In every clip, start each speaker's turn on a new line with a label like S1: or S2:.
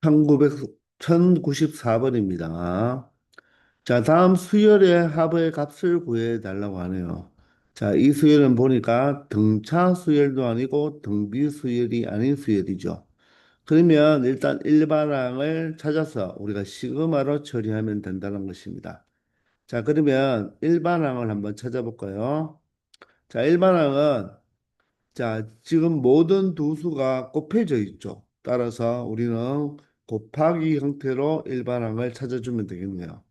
S1: 1994번입니다. 자, 다음 수열의 합의 값을 구해 달라고 하네요. 자, 이 수열은 보니까 등차 수열도 아니고 등비 수열이 아닌 수열이죠. 그러면 일단 일반항을 찾아서 우리가 시그마로 처리하면 된다는 것입니다. 자, 그러면 일반항을 한번 찾아볼까요? 자, 일반항은 지금 모든 두 수가 곱해져 있죠. 따라서 우리는 곱하기 형태로 일반항을 찾아주면 되겠네요.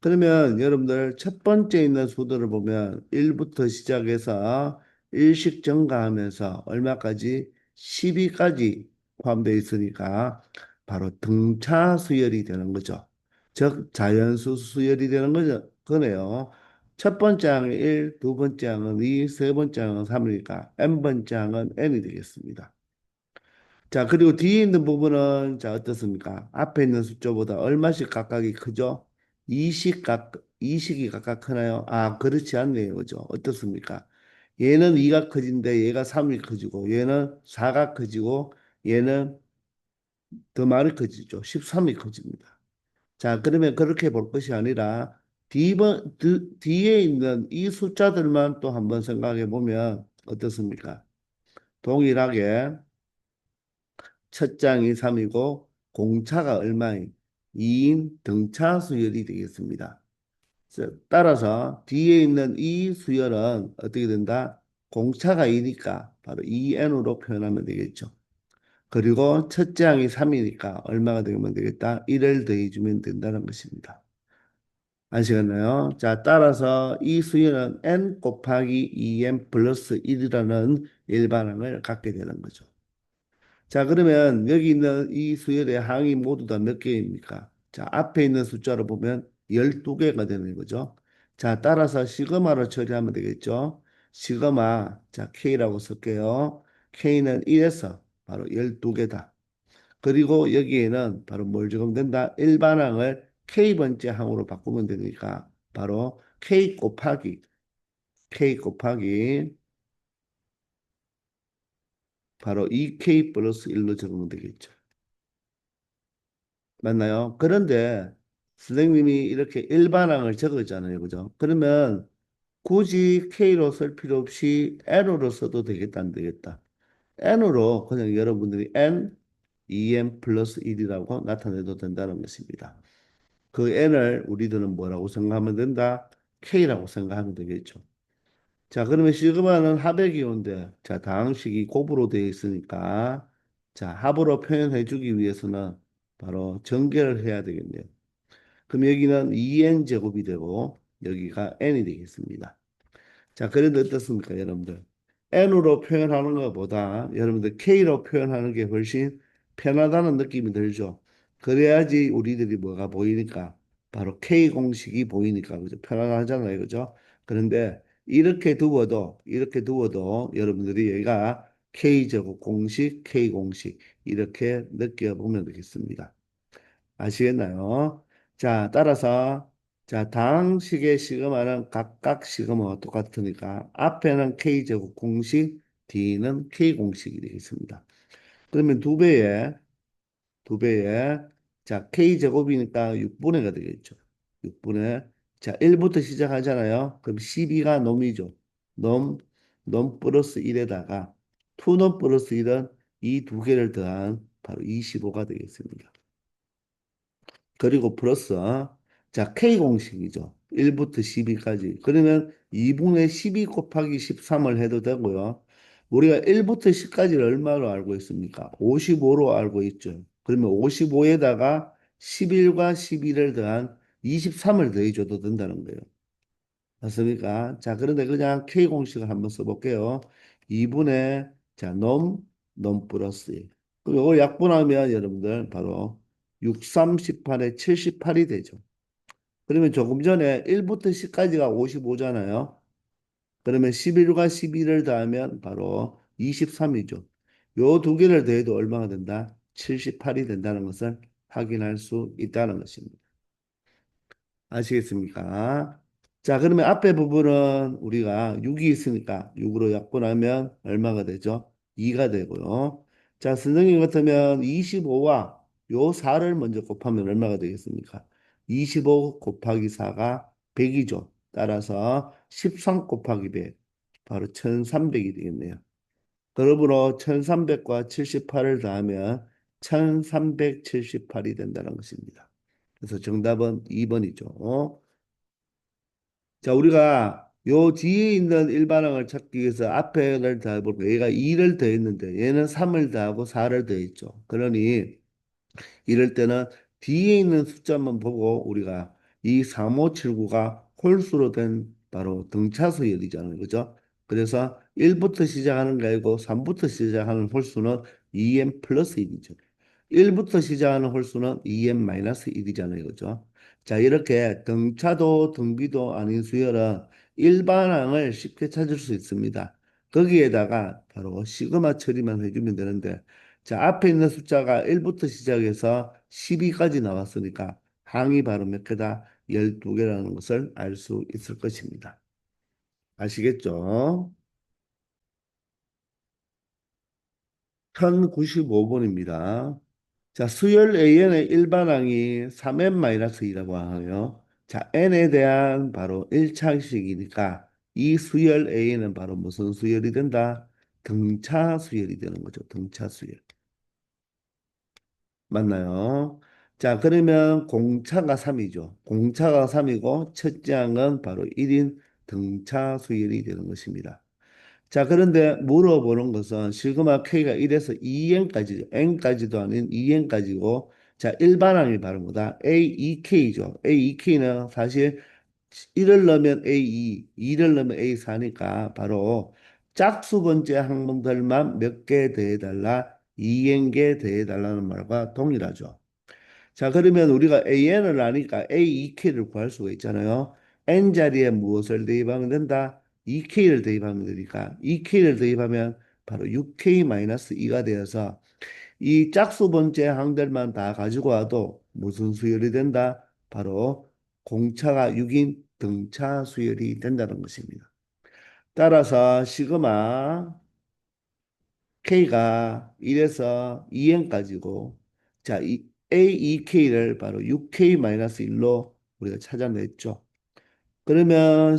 S1: 그러면 여러분들 첫 번째 있는 수들을 보면 1부터 시작해서 일식 증가하면서 얼마까지? 12까지 포함되어 있으니까 바로 등차 수열이 되는 거죠. 즉 자연수 수열이 되는 거죠. 그네요. 첫 번째 항은 1, 두 번째 항은 2, 세 번째 항은 3이니까 n번째 항은 n이 되겠습니다. 자, 그리고 뒤에 있는 부분은 어떻습니까? 앞에 있는 숫자보다 얼마씩 각각이 크죠? 2씩 각각 크나요? 아, 그렇지 않네요. 그죠? 어떻습니까? 얘는 2가 커진데 얘가 3이 커지고 얘는 4가 커지고 얘는 더 많이 커지죠. 13이 커집니다. 자, 그러면 그렇게 볼 것이 아니라 뒤에 있는 이 숫자들만 또 한번 생각해 보면 어떻습니까? 동일하게 첫 장이 3이고 공차가 얼마인? 2인 등차 수열이 되겠습니다. 따라서 뒤에 있는 이 수열은 어떻게 된다? 공차가 2니까 바로 2n으로 표현하면 되겠죠. 그리고 첫째 항이 3이니까 얼마가 되면 되겠다? 1을 더해주면 된다는 것입니다. 아시겠나요? 자, 따라서 이 수열은 n 곱하기 2n 플러스 1이라는 일반항을 갖게 되는 거죠. 자, 그러면 여기 있는 이 수열의 항이 모두 다 몇 개입니까? 자, 앞에 있는 숫자로 보면 12개가 되는 거죠. 자, 따라서 시그마로 처리하면 되겠죠. 시그마, 자, K라고 쓸게요. K는 1에서 바로 12개다. 그리고 여기에는 바로 뭘 적용된다? 일반항을 K번째 항으로 바꾸면 되니까 바로 K 곱하기 바로 2K 플러스 1로 적으면 되겠죠. 맞나요? 그런데 선생님이 이렇게 일반항을 적었잖아요. 그죠? 그러면 굳이 K로 쓸 필요 없이 N으로 써도 되겠다, 안 되겠다? N으로 그냥 여러분들이 N, 2N 플러스 1이라고 나타내도 된다는 것입니다. 그 N을 우리들은 뭐라고 생각하면 된다? K라고 생각하면 되겠죠. 자, 그러면 시그마는 합의 기호인데, 자, 다항식이 곱으로 되어 있으니까, 자, 합으로 표현해 주기 위해서는 바로 전개를 해야 되겠네요. 그럼 여기는 2n 제곱이 되고, 여기가 n이 되겠습니다. 자, 그런데 어떻습니까, 여러분들? n으로 표현하는 것보다 여러분들 k로 표현하는 게 훨씬 편하다는 느낌이 들죠. 그래야지 우리들이 뭐가 보이니까 바로 k 공식이 보이니까 그죠? 편안하잖아요, 그죠? 그런데 이렇게 두어도 여러분들이 얘가 k 제곱 공식, k 공식 이렇게 느껴보면 되겠습니다. 아시겠나요? 자, 따라서 당식의 시그마는 각각 시그마와 똑같으니까 앞에는 K제곱 공식, 뒤는 K 공식이 되겠습니다. 그러면 두 배에 K제곱이니까 6분의가 되겠죠. 6분의 1부터 시작하잖아요. 그럼 12가 놈이죠. 놈, 놈 플러스 1에다가 2놈 플러스 1은 이 두 개를 더한 바로 25가 되겠습니다. 그리고 플러스 K 공식이죠. 1부터 12까지. 그러면 2분의 12 곱하기 13을 해도 되고요. 우리가 1부터 10까지를 얼마로 알고 있습니까? 55로 알고 있죠. 그러면 55에다가 11과 11을 더한 23을 더해줘도 된다는 거예요. 맞습니까? 자, 그런데 그냥 K 공식을 한번 써볼게요. 2분의 놈 플러스 1. 그럼 이걸 약분하면 여러분들 바로 6, 38에 78이 되죠. 그러면 조금 전에 1부터 10까지가 55잖아요. 그러면 11과 11을 더하면 바로 23이죠. 요 두 개를 더해도 얼마가 된다? 78이 된다는 것을 확인할 수 있다는 것입니다. 아시겠습니까? 자, 그러면 앞에 부분은 우리가 6이 있으니까 6으로 약분하면 얼마가 되죠? 2가 되고요. 자, 선생님 같으면 25와 요 4를 먼저 곱하면 얼마가 되겠습니까? 25 곱하기 4가 100이죠. 따라서 13 곱하기 100, 바로 1300이 되겠네요. 그러므로 1300과 78을 더하면 1378이 된다는 것입니다. 그래서 정답은 2번이죠. 자, 우리가 요 뒤에 있는 일반항을 찾기 위해서 앞에를 더해볼게요. 얘가 2를 더했는데 얘는 3을 더하고 4를 더했죠. 그러니 이럴 때는 뒤에 있는 숫자만 보고 우리가 이 3579가 홀수로 된 바로 등차수열이잖아요. 그죠? 그래서 1부터 시작하는 게 아니고 3부터 시작하는 홀수는 2n 플러스 1이죠. 1부터 시작하는 홀수는 2n-1이잖아요. 그죠? 자, 이렇게 등차도 등비도 아닌 수열은 일반항을 쉽게 찾을 수 있습니다. 거기에다가 바로 시그마 처리만 해주면 되는데, 자, 앞에 있는 숫자가 1부터 시작해서 12까지 나왔으니까 항이 바로 몇 개다? 12개라는 것을 알 수 있을 것입니다. 아시겠죠? 1095번입니다. 자, 수열 AN의 일반항이 3n-2라고 하네요. 자, n에 대한 바로 1차식이니까 이 수열 A는 바로 무슨 수열이 된다? 등차 수열이 되는 거죠. 등차 수열. 맞나요? 자, 그러면 공차가 3이죠. 공차가 3이고 첫째 항은 바로 1인 등차 수열이 되는 것입니다. 자, 그런데 물어보는 것은 시그마 K가 1에서 2n까지, n까지도 아닌 2n까지고, 자, 일반항이 바로 뭐다? A2K죠. A2K는 사실 1을 넣으면 A2, 2를 넣으면 A4니까 바로 짝수 번째 항목들만 몇 개 더해달라, 2n개 더해달라는 말과 동일하죠. 자, 그러면 우리가 AN을 아니까 A2K를 구할 수가 있잖아요. N 자리에 무엇을 대입하면 된다? 2K를 대입하면 되니까 2K를 대입하면 바로 6K-2가 되어서 이 짝수 번째 항들만 다 가지고 와도 무슨 수열이 된다? 바로 공차가 6인 등차 수열이 된다는 것입니다. 따라서 시그마 K가 1에서 2n까지고, 자, 이 AEK를 바로 6K-1로 우리가 찾아냈죠. 그러면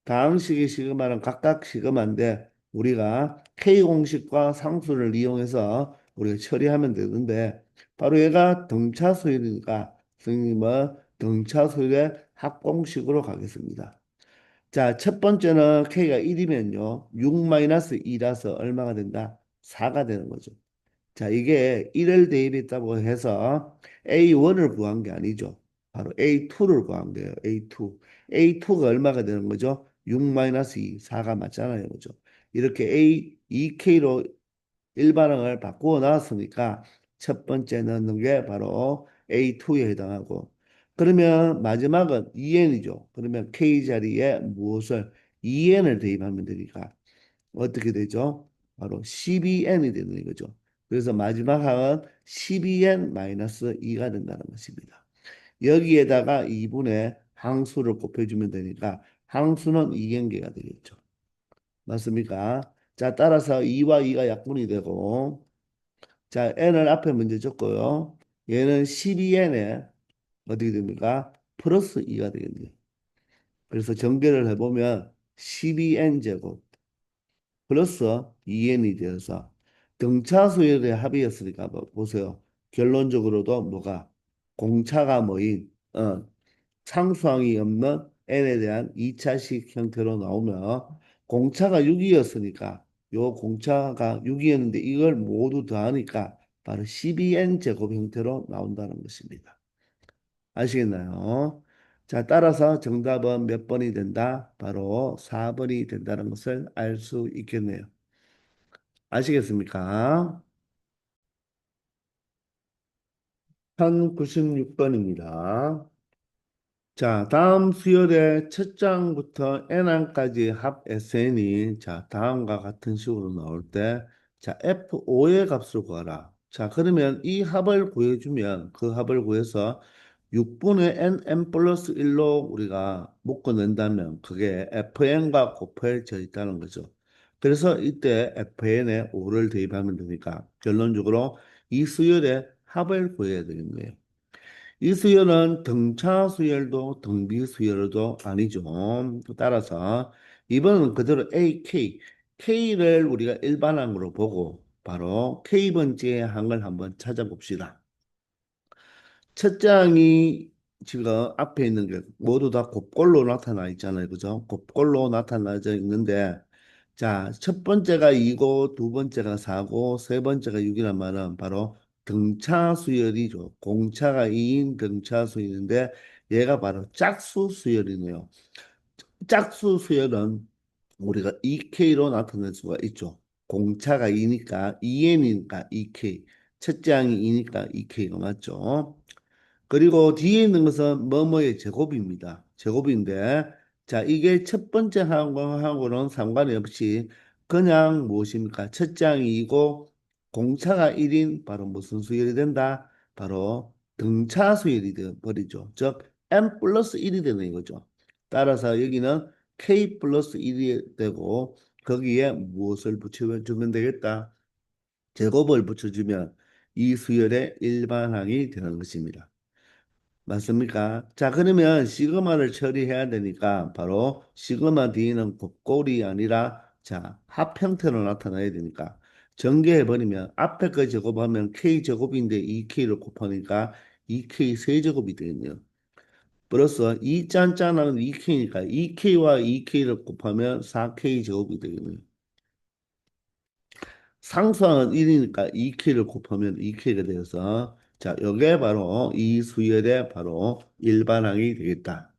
S1: 다항식의 시그마는 각각 시그마인데 우리가 K 공식과 상수를 이용해서 우리가 처리하면 되는데 바로 얘가 등차수열이니까 선생님은 등차수열의 합공식으로 가겠습니다. 자, 첫 번째는 K가 1이면요. 6-2라서 얼마가 된다? 4가 되는 거죠. 자, 이게 1을 대입했다고 해서 A1을 구한 게 아니죠. 바로 A2를 구한 거예요. A2. A2가 얼마가 되는 거죠? 6-2, 4가 맞잖아요. 그죠? 이렇게 A, 2K로 일반항을 바꾸어 놨으니까 첫 번째 넣는 게 바로 A2에 해당하고 그러면 마지막은 2n이죠. 그러면 K 자리에 무엇을 2n을 대입하면 되니까 어떻게 되죠? 바로 12n이 되는 거죠. 그래서 마지막 항은 12n-2가 된다는 것입니다. 여기에다가 2분의 항수를 곱해주면 되니까 항수는 2n개가 되겠죠. 맞습니까? 자, 따라서 2와 2가 약분이 되고 자, n을 앞에 먼저 적고요. 얘는 12n에 어떻게 됩니까? 플러스 2가 되겠네요. 그래서 전개를 해보면 12n 제곱 플러스 2n이 되어서 등차수열의 합이었으니까 보세요. 결론적으로도 뭐가 공차가 뭐인 상수항이 없는 n에 대한 2차식 형태로 나오면 공차가 6이었으니까 요 공차가 6이었는데 이걸 모두 더하니까 바로 12n 제곱 형태로 나온다는 것입니다. 아시겠나요? 자, 따라서 정답은 몇 번이 된다? 바로 4번이 된다는 것을 알 수 있겠네요. 아시겠습니까? 1096번입니다. 자, 다음 수열의 첫 장부터 n항까지 합 SN이 자, 다음과 같은 식으로 나올 때 자, F5의 값을 구하라. 자, 그러면 이 합을 구해주면 그 합을 구해서 6분의 n 플러스 1로 우리가 묶어낸다면 그게 FN과 곱해져 있다는 거죠. 그래서 이때 FN에 5를 대입하면 되니까 결론적으로 이 수열의 합을 구해야 되겠네요. 이 수열은 등차 수열도 등비 수열도 아니죠. 따라서 이번은 그대로 AK, K를 우리가 일반항으로 보고 바로 K번째 항을 한번 찾아봅시다. 첫 장이 지금 앞에 있는 게 모두 다 곱골로 나타나 있잖아요. 그죠? 곱골로 나타나져 있는데 자, 첫 번째가 2고 두 번째가 4고 세 번째가 6이란 말은 바로 등차 수열이죠. 공차가 2인 등차 수열인데 얘가 바로 짝수 수열이네요. 짝수 수열은 우리가 2K로 나타낼 수가 있죠. 공차가 2니까 2N이니까 2K. 첫째 항이 2니까 2K가 맞죠. 그리고 뒤에 있는 것은 뭐뭐의 제곱입니다. 제곱인데, 자, 이게 첫 번째 항하고는 상관이 없이 그냥 무엇입니까? 첫 장이고 공차가 1인 바로 무슨 수열이 된다? 바로 등차 수열이 되어 버리죠. 즉, n 플러스 1이 되는 거죠. 따라서 여기는 k 플러스 1이 되고 거기에 무엇을 붙여주면 되겠다? 제곱을 붙여주면 이 수열의 일반항이 되는 것입니다. 맞습니까? 자, 그러면 시그마를 처리해야 되니까 바로 시그마 D는 곱골이 아니라 자, 합 형태로 나타나야 되니까 전개해버리면 앞에 거 제곱하면 K제곱인데 2K를 곱하니까 2K 세제곱이 되겠네요. 플러스 2 짠짠하면 2K니까 2K와 2K를 곱하면 4K 제곱이 되겠네요. 상수항은 1이니까 2K를 곱하면 2K가 되어서 자, 요게 바로 이 수열의 바로 일반항이 되겠다.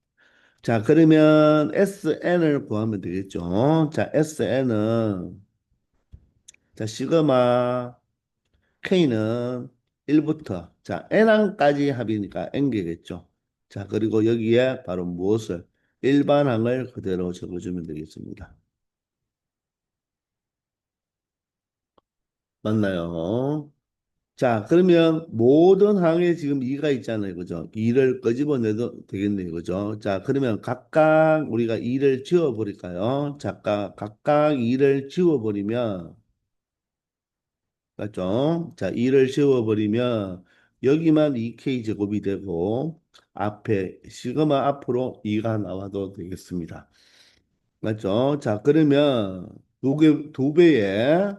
S1: 자, 그러면 SN을 구하면 되겠죠. 자, SN은 자, 시그마 K는 1부터 자, N항까지 합이니까 N개겠죠. 자, 그리고 여기에 바로 무엇을 일반항을 그대로 적어주면 되겠습니다. 맞나요? 자, 그러면 모든 항에 지금 2가 있잖아요. 그죠? 2를 끄집어내도 되겠네요. 그죠? 자, 그러면 각각 우리가 2를 지워버릴까요? 자, 각각 2를 지워버리면, 맞죠? 자, 2를 지워버리면 여기만 2K 제곱이 되고 앞에 시그마 앞으로 2가 나와도 되겠습니다. 맞죠? 자, 그러면 두 배에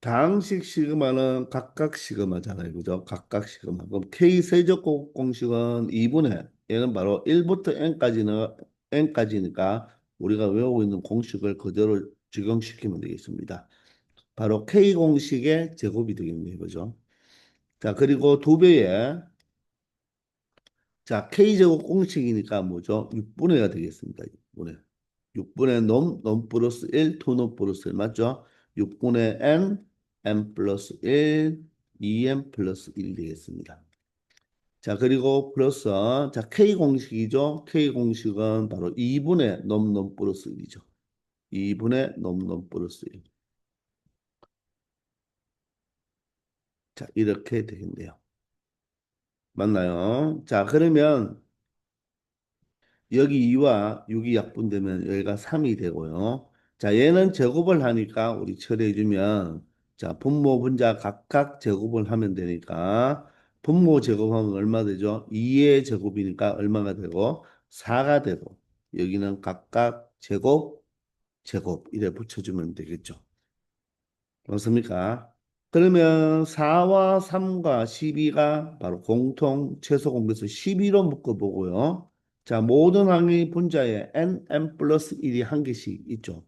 S1: 당식 시그마는 각각 시그마잖아요. 그죠? 각각 시그마. 그럼 K 세제곱 공식은 2분의 얘는 바로 1부터 n까지니까 우리가 외우고 있는 공식을 그대로 적용시키면 되겠습니다. 바로 K 공식의 제곱이 되겠네요. 그죠? 자, 그리고 두 배에 자, K제곱 공식이니까 뭐죠? 6분의가 되겠습니다. 6분의. 6분의 넘 플러스 1, 투넘 플러스 1 맞죠? 6분의 n 플러스 1, 2n 플러스 1이 되겠습니다. 자, 그리고 플러스, 자, K 공식이죠? K 공식은 바로 2분의 넘 플러스 1이죠. 2분의 넘 플러스 1. 자, 이렇게 되겠네요. 맞나요? 자, 그러면 여기 2와 6이 약분되면 여기가 3이 되고요. 자, 얘는 제곱을 하니까 우리 처리해주면 자, 분모 분자 각각 제곱을 하면 되니까 분모 제곱하면 얼마 되죠? 2의 제곱이니까 얼마가 되고 4가 되고 여기는 각각 제곱 이래 붙여주면 되겠죠. 맞습니까? 그러면 4와 3과 12가 바로 공통 최소 공배수 12로 묶어보고요. 자, 모든 항의 분자에 n 플러스 1이 한 개씩 있죠.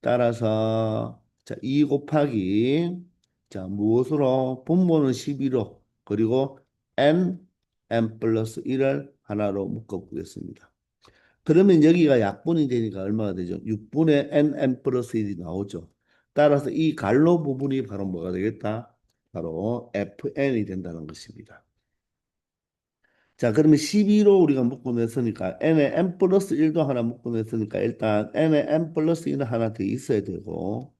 S1: 따라서 자, 2 곱하기 자, 무엇으로? 분모는 12로 그리고 n 플러스 1을 하나로 묶어보겠습니다. 그러면 여기가 약분이 되니까 얼마가 되죠? 6분의 n 플러스 1이 나오죠. 따라서 이 갈로 부분이 바로 뭐가 되겠다? 바로 fn이 된다는 것입니다. 자, 그러면 12로 우리가 묶어냈으니까 n에 n 플러스 1도 하나 묶어냈으니까 일단 n에 n 플러스 1은 하나 더 있어야 되고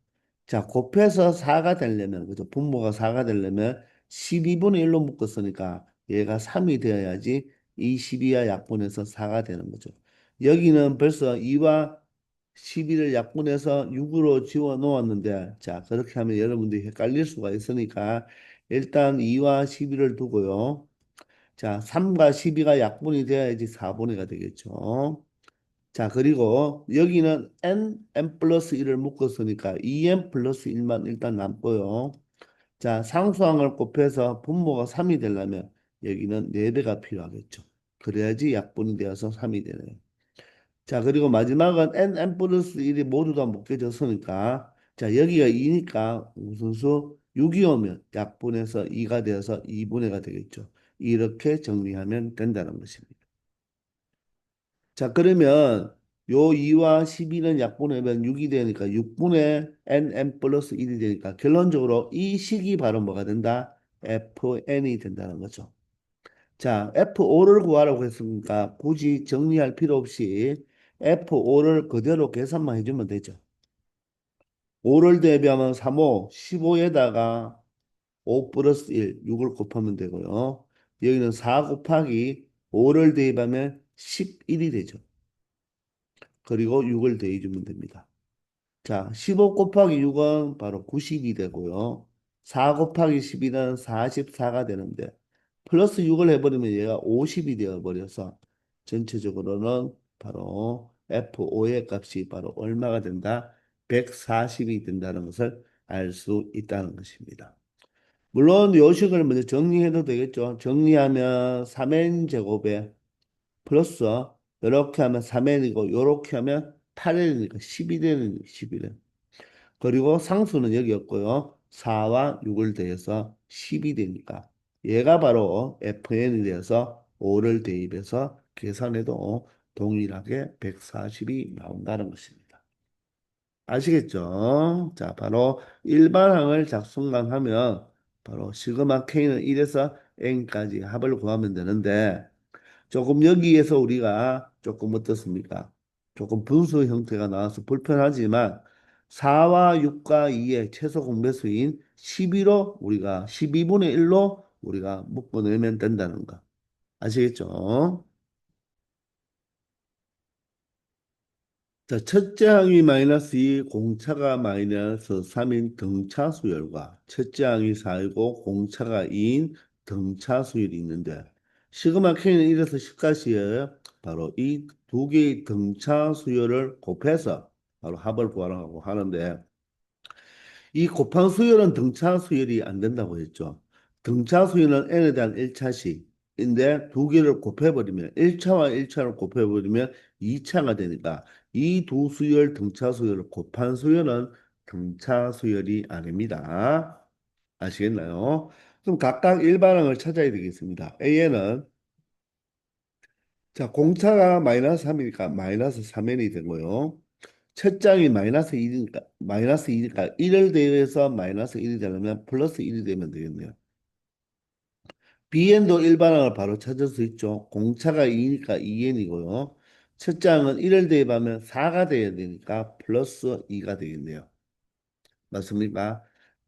S1: 자, 곱해서 4가 되려면 그죠? 분모가 4가 되려면 12분의 1로 묶었으니까 얘가 3이 되어야지 이 12와 약분해서 4가 되는 거죠. 여기는 벌써 2와 12를 약분해서 6으로 지워 놓았는데, 자, 그렇게 하면 여러분들이 헷갈릴 수가 있으니까, 일단 2와 12를 두고요. 자, 3과 12가 약분이 돼야지 4분의가 되겠죠. 자, 그리고 여기는 n 플러스 1을 묶었으니까 2n 플러스 1만 일단 남고요. 자, 상수항을 곱해서 분모가 3이 되려면 여기는 4배가 필요하겠죠. 그래야지 약분이 되어서 3이 되네요. 자, 그리고 마지막은 n 플러스 1이 모두 다 묶여졌으니까 자, 여기가 2니까 무슨 수? 6이 오면 약분해서 2가 되어서 2분의가 되겠죠. 이렇게 정리하면 된다는 것입니다. 자, 그러면 요 2와 12는 약분하면 6이 되니까 6분의 nn 플러스 1이 되니까 결론적으로 이 식이 바로 뭐가 된다? fn이 된다는 거죠. 자, F5를 구하라고 했으니까 굳이 정리할 필요 없이 F5를 그대로 계산만 해주면 되죠. 5를 대비하면 3호, 15에다가 5 플러스 1, 6을 곱하면 되고요. 여기는 4 곱하기 5를 대입하면 11이 되죠. 그리고 6을 대입해주면 됩니다. 자, 15 곱하기 6은 바로 90이 되고요. 4 곱하기 12는 44가 되는데 플러스 6을 해버리면 얘가 50이 되어버려서 전체적으로는 바로 F5의 값이 바로 얼마가 된다? 140이 된다는 것을 알 수 있다는 것입니다. 물론 요식을 먼저 정리해도 되겠죠. 정리하면 3n 제곱에 플러스 이렇게 하면 3n이고 이렇게 하면 8n이니까 12 되는 11n. 그리고 상수는 여기 없고요. 4와 6을 더해서 10이 되니까 얘가 바로 fn이 되어서 5를 대입해서 계산해도 동일하게 140이 나온다는 것입니다. 아시겠죠? 자, 바로 일반항을 작성만 하면 바로 시그마 K는 1에서 N까지 합을 구하면 되는데 조금 여기에서 우리가 조금 어떻습니까? 조금 분수 형태가 나와서 불편하지만 4와 6과 2의 최소 공배수인 12로 우리가 12분의 1로 우리가 묶어내면 된다는 거. 아시겠죠? 자, 첫째 항이 마이너스 2, 공차가 마이너스 3인 등차 수열과 첫째 항이 4이고 공차가 2인 등차 수열이 있는데 시그마 K는 1에서 10까지의 바로 이 두 개의 등차 수열을 곱해서 바로 합을 구하라고 하는데 이 곱한 수열은 등차 수열이 안 된다고 했죠. 등차 수열은 n에 대한 1차식인데 두 개를 곱해버리면 1차와 1차를 곱해버리면 2차가 되니까 이 두 수열 등차 수열을 곱한 수열은 등차 수열이 아닙니다. 아시겠나요? 그럼 각각 일반항을 찾아야 되겠습니다. A에는 자 공차가 마이너스 3이니까 마이너스 3n이 되고요. 첫 장이 마이너스 2니까 1을 대입해서 마이너스 1이 되려면 플러스 1이 되면 되겠네요. bn도 일반항을 바로 찾을 수 있죠. 공차가 2니까 2n이고요. 첫 장은 1을 대입하면 4가 돼야 되니까 플러스 2가 되겠네요. 맞습니까?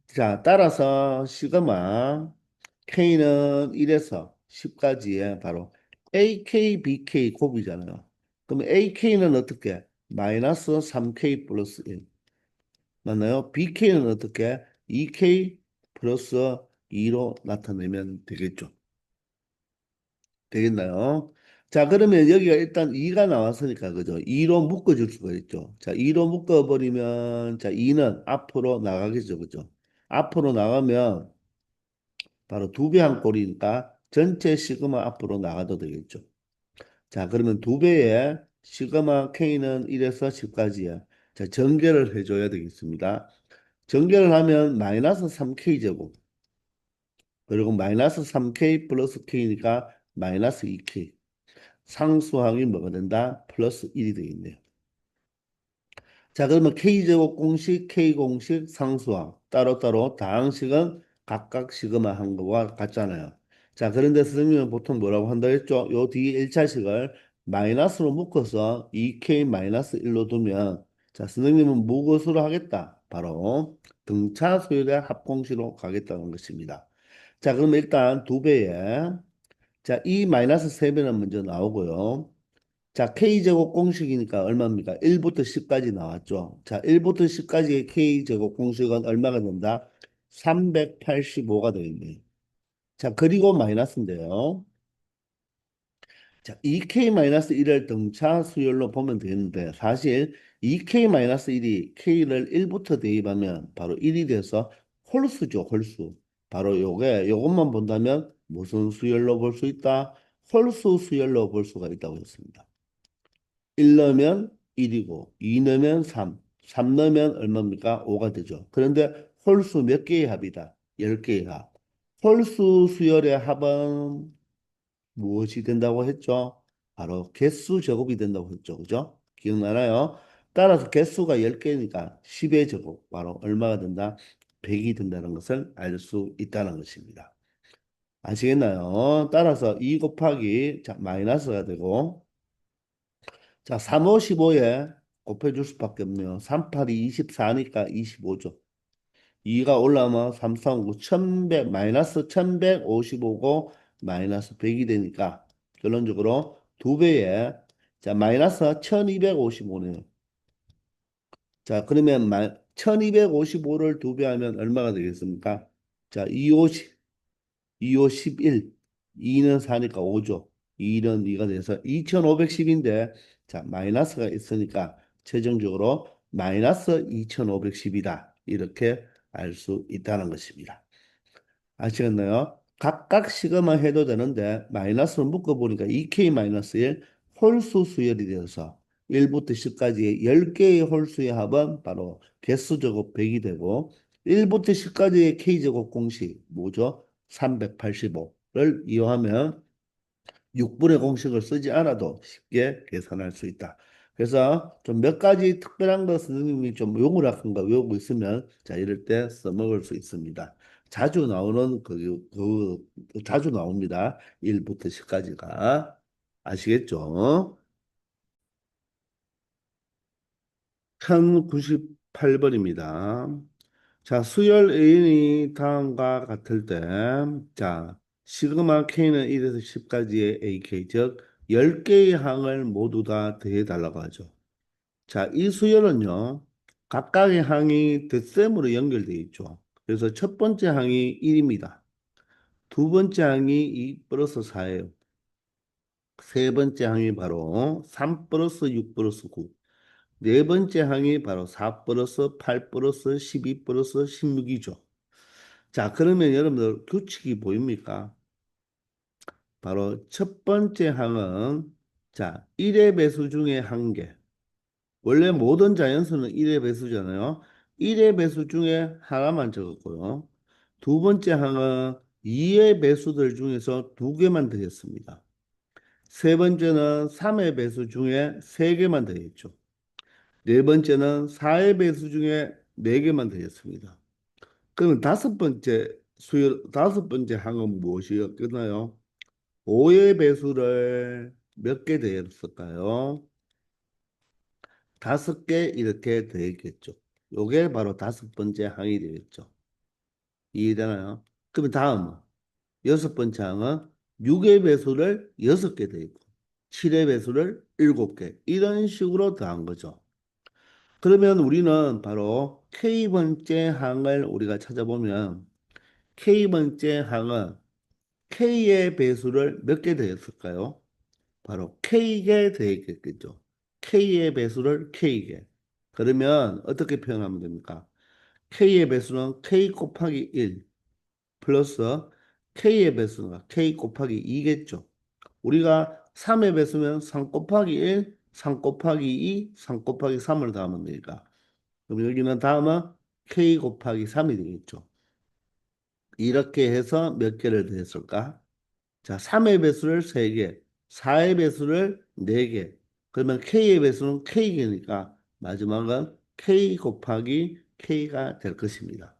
S1: 자, 따라서 시그마 K는 1에서 10까지의 바로 AK, BK 곱이잖아요. 그럼 AK는 어떻게? 마이너스 3K 플러스 1. 맞나요? BK는 어떻게? 2K 플러스 2로 나타내면 되겠죠. 되겠나요? 자, 그러면 여기가 일단 2가 나왔으니까, 그죠? 2로 묶어줄 수가 있죠. 자, 2로 묶어버리면, 자, 2는 앞으로 나가겠죠. 그죠? 앞으로 나가면 바로 2배 한 꼴이니까 전체 시그마 앞으로 나가도 되겠죠. 자, 그러면 2배의 시그마 K는 1에서 10까지야. 자, 전개를 해줘야 되겠습니다. 전개를 하면 마이너스 3K 제곱. 그리고 마이너스 3K 플러스 K니까 마이너스 2K. 상수항이 뭐가 된다? 플러스 1이 되겠네요. 자, 그러면 K제곱 공식, K공식, 상수항. 따로따로 다항식은 각각 시그마 한 거와 같잖아요. 자, 그런데 선생님은 보통 뭐라고 한다 했죠? 요 뒤에 1차식을 마이너스로 묶어서 2K 마이너스 1로 두면 자, 선생님은 무엇으로 하겠다? 바로 등차 수열의 합공식으로 가겠다는 것입니다. 자, 그럼 일단 두 배에 자, 이 마이너스 3배는 먼저 나오고요. 자, K제곱 공식이니까 얼마입니까? 1부터 10까지 나왔죠. 자, 1부터 10까지의 K제곱 공식은 얼마가 된다? 385가 되겠네요. 자, 그리고 마이너스인데요. 자, 2K-1을 등차 수열로 보면 되는데 사실 2K-1이 K를 1부터 대입하면 바로 1이 돼서 홀수죠, 홀수. 바로 요것만 본다면 무슨 수열로 볼 수 있다? 홀수 수열로 볼 수가 있다고 했습니다. 1 넣으면 1이고 2 넣으면 3, 3 넣으면 얼마입니까? 5가 되죠. 그런데 홀수 몇 개의 합이다? 10개의 합. 홀수 수열의 합은 무엇이 된다고 했죠? 바로 개수 제곱이 된다고 했죠. 그죠? 기억나나요? 따라서 개수가 10개니까 10의 제곱, 바로 얼마가 된다? 100이 된다는 것을 알 수 있다는 것입니다. 아시겠나요? 따라서 2 곱하기, 자, 마이너스가 되고, 자, 3, 5, 15에 곱해줄 수밖에 없네요. 3, 8이 24니까 25죠. 2가 올라오면 3, 4, 5, 1100, 마이너스 1155고 마이너스 100이 되니까 결론적으로 두배에 자, 마이너스 1255네요. 자, 그러면 1255를 두 배 하면 얼마가 되겠습니까? 자, 2, 5, 11. 2는 4니까 5죠. 2는 2가 돼서 2510인데, 자, 마이너스가 있으니까 최종적으로 마이너스 2510이다. 이렇게 알 수 있다는 것입니다. 아시겠나요? 각각 시그마 해도 되는데, 마이너스를 묶어보니까 2K-1 홀수 수열이 되어서 1부터 10까지의 10개의 홀수의 합은 바로 개수제곱 100이 되고, 1부터 10까지의 K제곱 공식, 뭐죠? 385를 이용하면 6분의 공식을 쓰지 않아도 쉽게 계산할 수 있다. 그래서 좀 몇 가지 특별한 거 선생님이 좀 요구락한 거 외우고 있으면 자 이럴 때 써먹을 수 있습니다. 자주 나오는 자주 나옵니다. 1부터 10까지가 아시겠죠? 1098번입니다. 자, 수열 A이 다음과 같을 때, 자, 시그마 K는 1에서 10까지의 AK, 즉, 10개의 항을 모두 다 더해달라고 하죠. 자, 이 수열은요, 각각의 항이 덧셈으로 연결되어 있죠. 그래서 첫 번째 항이 1입니다. 두 번째 항이 2 플러스 4예요. 세 번째 항이 바로 3 플러스 6 플러스 9. 네 번째 항이 바로 4 플러스 8 플러스 12 플러스 16이죠. 자, 그러면 여러분들 규칙이 보입니까? 바로 첫 번째 항은 자, 1의 배수 중에 한 개. 원래 모든 자연수는 1의 배수잖아요. 1의 배수 중에 하나만 적었고요. 두 번째 항은 2의 배수들 중에서 두 개만 더했습니다. 세 번째는 3의 배수 중에 세 개만 더했죠. 네 번째는 4의 배수 중에 네 개만 더했습니다. 그럼 다섯 번째 항은 무엇이었겠나요? 5의 배수를 몇 개 더했을까요? 다섯 개 이렇게 더했겠죠. 요게 바로 다섯 번째 항이 되겠죠. 이해되나요? 그럼 다음은 여섯 번째 항은 6의 배수를 6개 더했고 7의 배수를 7개 이런 식으로 더한 거죠. 그러면 우리는 바로 K번째 항을 우리가 찾아보면 K번째 항은 K의 배수를 몇 개 더했을까요? 바로 K개 더했겠죠. K의 배수를 K개. 그러면 어떻게 표현하면 됩니까? K의 배수는 K 곱하기 1 플러스 K의 배수는 K 곱하기 2겠죠. 우리가 3의 배수면 3 곱하기 1, 3 곱하기 2, 3 곱하기 3을 더하면 되니까. 그럼 여기는 다음은 K 곱하기 3이 되겠죠. 이렇게 해서 몇 개를 더했을까? 자, 3의 배수를 3개, 4의 배수를 4개. 그러면 K의 배수는 K개니까 마지막은 K 곱하기 K가 될 것입니다.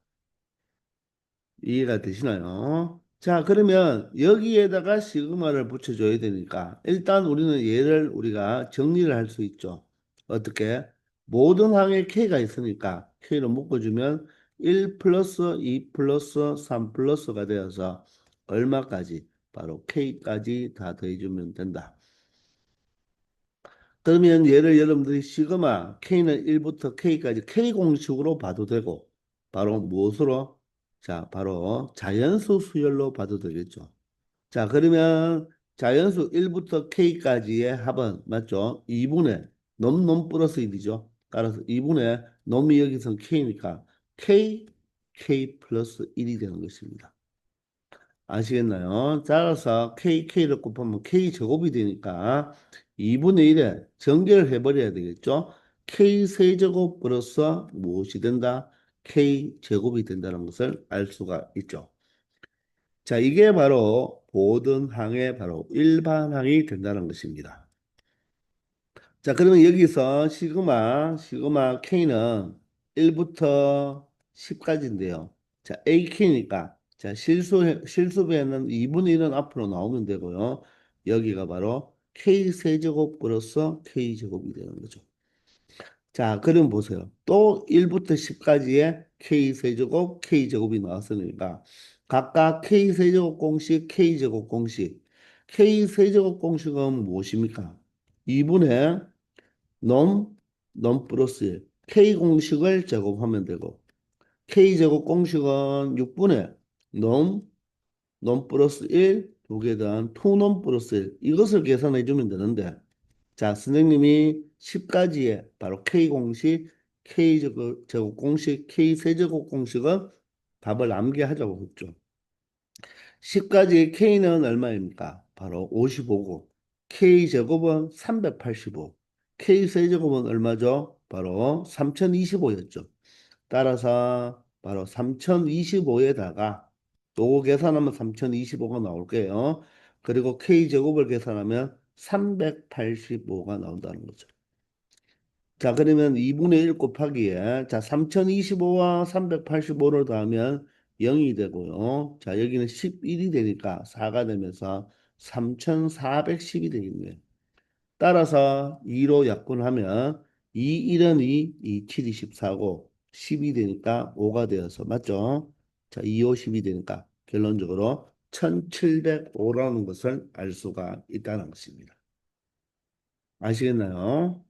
S1: 이해가 되시나요? 자, 그러면 여기에다가 시그마를 붙여줘야 되니까 일단 우리는 얘를 우리가 정리를 할 수 있죠. 어떻게? 모든 항에 K가 있으니까 K를 묶어주면 1 플러스 2 플러스 3 플러스가 되어서 얼마까지? 바로 K까지 다 더해주면 된다. 그러면 얘를 여러분들이 시그마 K는 1부터 K까지 K 공식으로 봐도 되고 바로 무엇으로? 자, 바로 자연수 수열로 봐도 되겠죠. 자, 그러면 자연수 1부터 K까지의 합은 맞죠? 2분의 넘 플러스 1이죠. 따라서 2분의 넘이 여기서 K니까 K 플러스 1이 되는 것입니다. 아시겠나요? 따라서 K를 곱하면 K제곱이 되니까 2분의 1에 전개를 해버려야 되겠죠? K세제곱 플러스 무엇이 된다? K제곱이 된다는 것을 알 수가 있죠. 자, 이게 바로 보등항의 바로 일반항이 된다는 것입니다. 자, 그러면 여기서 시그마 K는 1부터 10까지인데요. 자, AK니까, 자, 실수배는 2분의 1은 앞으로 나오면 되고요. 여기가 바로 K세제곱 플러스 K제곱이 되는 거죠. 자, 그럼 보세요. 또 1부터 10까지의 K세제곱, K제곱이 나왔으니까 각각 K세제곱 공식, K제곱 공식. K세제곱 공식은 무엇입니까? 2분의 넘, 넘 플러스 1. K 공식을 제곱하면 되고 K제곱 공식은 6분의 넘, 넘 플러스 1, 두 개 더한 2넘 플러스 1. 이것을 계산해 주면 되는데 자, 선생님이 10가지의 바로 K 공식, 제곱 공식, K 세제곱 공식은 답을 암기하자고 했죠. 10가지의 K는 얼마입니까? 바로 55고, K 제곱은 385, K 세제곱은 얼마죠? 바로 3025였죠. 따라서 바로 3025에다가 요거 계산하면 3025가 나올 거예요. 그리고 K제곱을 계산하면 385가 나온다는 거죠. 자, 그러면 2분의 1 곱하기에, 자, 3025와 385를 더하면 0이 되고요. 자, 여기는 11이 되니까 4가 되면서 3410이 되겠네요. 따라서 2로 약분하면 2, 1은 2, 2, 7이 14고 10이 되니까 5가 되어서 맞죠? 자, 2, 5, 10이 되니까 결론적으로 1705라는 것을 알 수가 있다는 것입니다. 아시겠나요?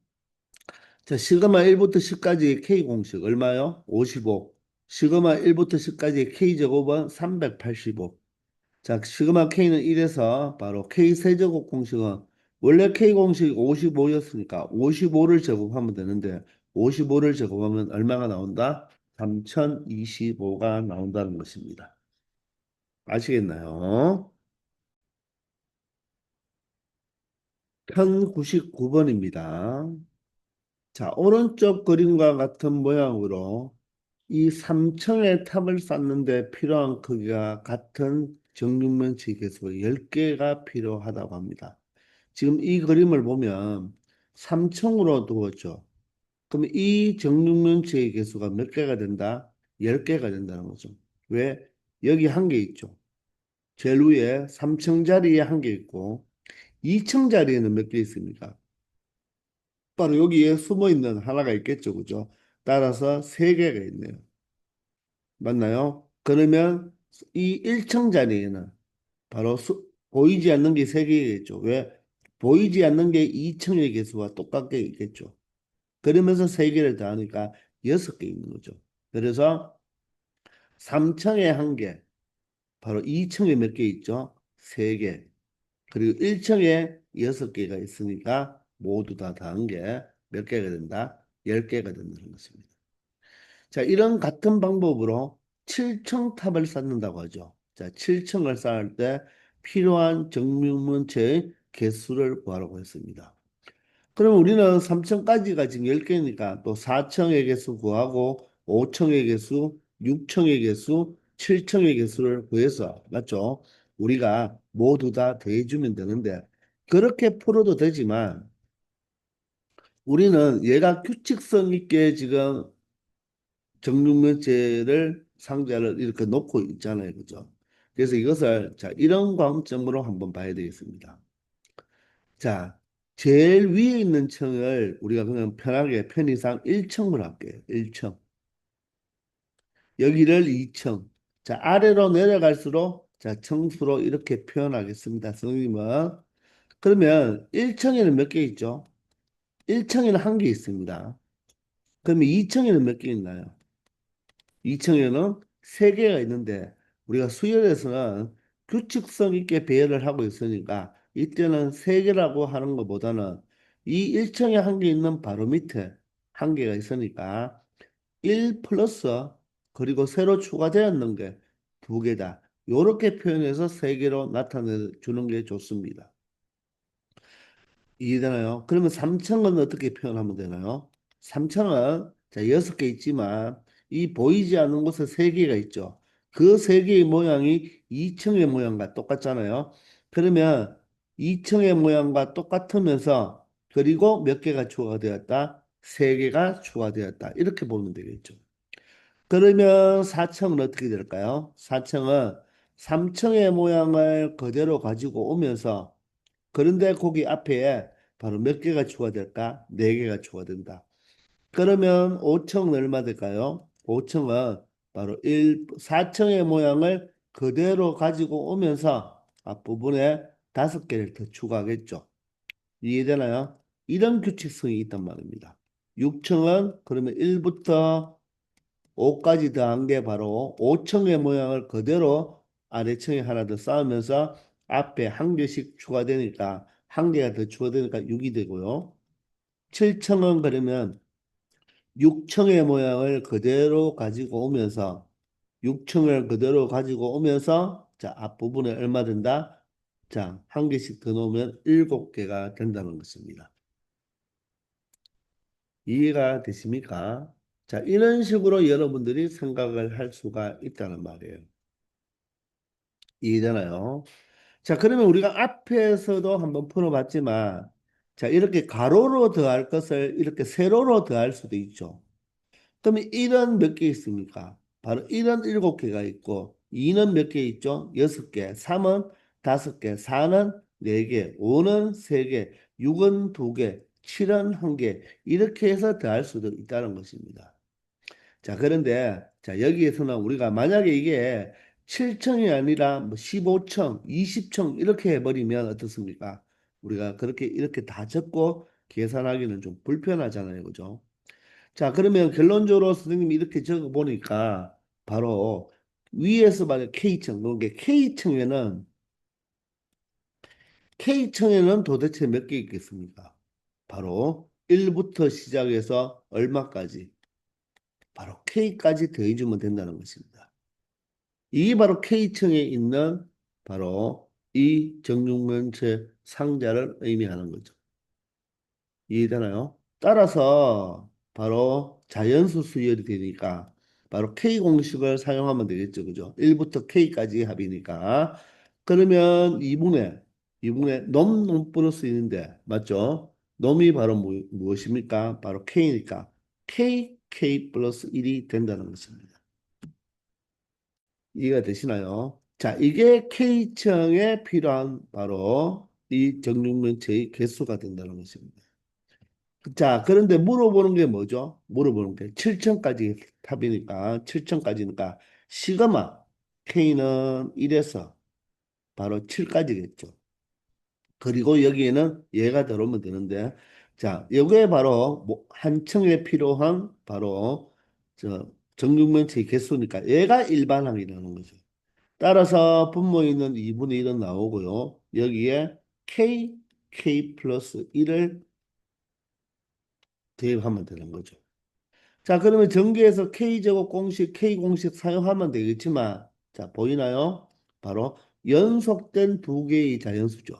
S1: 자, 시그마 1부터 10까지 K 공식 얼마요? 55. 시그마 1부터 10까지 K 제곱은 385. 자, 시그마 K는 1에서 바로 K 세제곱 공식은 원래 K 공식 55였으니까 55를 제곱하면 되는데 55를 제곱하면 얼마가 나온다? 3025가 나온다는 것입니다. 아시겠나요? 1099번입니다. 자, 오른쪽 그림과 같은 모양으로 이 3층의 탑을 쌓는데 필요한 크기가 같은 정육면체 개수 10개가 필요하다고 합니다. 지금 이 그림을 보면 3층으로 두었죠. 그럼 이 정육면체의 개수가 몇 개가 된다? 10개가 된다는 거죠. 왜? 여기 한 개 있죠. 제일 위에 3층 자리에 한 개 있고 2층 자리에는 몇 개 있습니까? 바로 여기에 숨어 있는 하나가 있겠죠. 그죠? 따라서 3개가 있네요. 맞나요? 그러면 이 1층 자리에는 바로 보이지 않는 게 3개겠죠. 왜? 보이지 않는 게 2층의 개수와 똑같게 있겠죠. 그러면서 3개를 더하니까 6개 있는 거죠. 그래서 3층에 한 개, 바로 2층에 몇 개 있죠? 3개. 그리고 1층에 6개가 있으니까 모두 다 더한 게 몇 개가 된다? 10개가 된다는 것입니다. 자, 이런 같은 방법으로 7층 탑을 쌓는다고 하죠. 자, 7층을 쌓을 때 필요한 정육면체의 개수를 구하라고 했습니다. 그럼 우리는 3층까지가 지금 10개니까 또 4층의 개수 구하고 5층의 개수, 6층의 개수, 7층의 개수를 구해서 맞죠? 우리가 모두 다 더해주면 되는데 그렇게 풀어도 되지만 우리는 얘가 규칙성 있게 지금 정육면체를 상자를 이렇게 놓고 있잖아요. 그죠? 그래서 이것을 자, 이런 관점으로 한번 봐야 되겠습니다. 자, 제일 위에 있는 층을 우리가 그냥 편하게 편의상 1층으로 할게요. 1층. 여기를 2층. 자, 아래로 내려갈수록 자, 층수로 이렇게 표현하겠습니다. 선생님은. 그러면 1층에는 몇 개 있죠? 1층에는 한 개 있습니다. 그러면 2층에는 몇 개 있나요? 2층에는 세 개가 있는데 우리가 수열에서는 규칙성 있게 배열을 하고 있으니까 이때는 세 개라고 하는 것보다는 이 1층에 한 개 있는 바로 밑에 한 개가 있으니까 1 플러스 그리고 새로 추가되었는 게 두 개다. 이렇게 표현해서 세 개로 나타내 주는 게 좋습니다. 이해되나요? 그러면 삼청은 어떻게 표현하면 되나요? 삼청은 자, 여섯 개 있지만 이 보이지 않는 곳에 세 개가 있죠. 그 세 개의 모양이 이청의 모양과 똑같잖아요. 그러면 이청의 모양과 똑같으면서 그리고 몇 개가 추가되었다? 세 개가 추가되었다. 이렇게 보면 되겠죠. 그러면 사청은 어떻게 될까요? 사청은 삼청의 모양을 그대로 가지고 오면서 그런데 거기 앞에 바로 몇 개가 추가될까? 네 개가 추가된다. 그러면 5층은 얼마 될까요? 5층은 바로 4층의 모양을 그대로 가지고 오면서 앞부분에 다섯 개를 더 추가하겠죠. 이해되나요? 이런 규칙성이 있단 말입니다. 6층은 그러면 1부터 5까지 더한 게 바로 5층의 모양을 그대로 아래층에 하나 더 쌓으면서 앞에 한 개씩 추가되니까 한 개가 더 추가되니까 6이 되고요. 7층은 그러면 6층의 모양을 그대로 가지고 오면서 6층을 그대로 가지고 오면서 자 앞부분에 얼마 된다? 자, 한 개씩 더 놓으면 7개가 된다는 것입니다. 이해가 되십니까? 자, 이런 식으로 여러분들이 생각을 할 수가 있다는 말이에요. 이해되나요? 자, 그러면 우리가 앞에서도 한번 풀어봤지만, 자, 이렇게 가로로 더할 것을 이렇게 세로로 더할 수도 있죠. 그러면 1은 몇 개 있습니까? 바로 1은 7개가 있고, 2는 몇 개 있죠? 6개, 3은 5개, 4는 4개, 5는 3개, 6은 2개, 7은 1개, 이렇게 해서 더할 수도 있다는 것입니다. 자, 그런데 자, 여기에서는 우리가 만약에 이게 7층이 아니라 뭐 15층, 20층 이렇게 해버리면 어떻습니까? 우리가 그렇게 이렇게 다 적고 계산하기는 좀 불편하잖아요. 그죠? 자, 그러면 결론적으로 선생님이 이렇게 적어 보니까 바로 위에서 말해 K층, 그게 K층에는 도대체 몇 개 있겠습니까? 바로 1부터 시작해서 얼마까지? 바로 K까지 더해주면 된다는 것입니다. 이게 바로 K층에 있는 바로 이 정육면체 상자를 의미하는 거죠. 이해되나요? 따라서 바로 자연수 수열이 되니까 바로 K 공식을 사용하면 되겠죠. 그죠? 1부터 K까지 합이니까. 그러면 2분의 놈 플러스 있는데 맞죠? 놈이 바로 무엇입니까? 바로 K니까 K 플러스 1이 된다는 것입니다. 이해가 되시나요? 자, 이게 K층에 필요한 바로 이 정육면체의 개수가 된다는 것입니다. 자, 그런데 물어보는 게 뭐죠? 물어보는 게 7층까지 탑이니까 7층까지니까 시그마 K는 1에서 바로 7까지겠죠. 그리고 여기에는 얘가 들어오면 되는데 자, 여기에 바로 한 층에 필요한 바로 저 정육면체의 개수니까 얘가 일반항이라는 거죠. 따라서 분모에 있는 2분의 1은 나오고요. 여기에 K 플러스 1을 대입하면 되는 거죠. 자, 그러면 전개에서 K제곱 공식, K 공식 사용하면 되겠지만, 자, 보이나요? 바로 연속된 두 개의 자연수죠.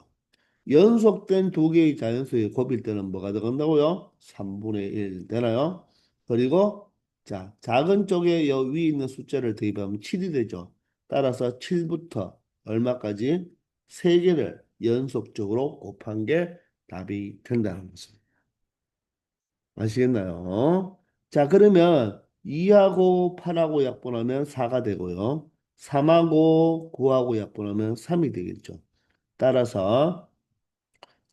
S1: 연속된 두 개의 자연수의 곱일 때는 뭐가 들어간다고요? 3분의 1 되나요? 그리고 자, 작은 쪽에 여 위에 있는 숫자를 대입하면 7이 되죠. 따라서 7부터 얼마까지? 3개를 연속적으로 곱한 게 답이 된다는 것입니다. 아시겠나요? 자, 그러면 2하고 8하고 약분하면 4가 되고요. 3하고 9하고 약분하면 3이 되겠죠. 따라서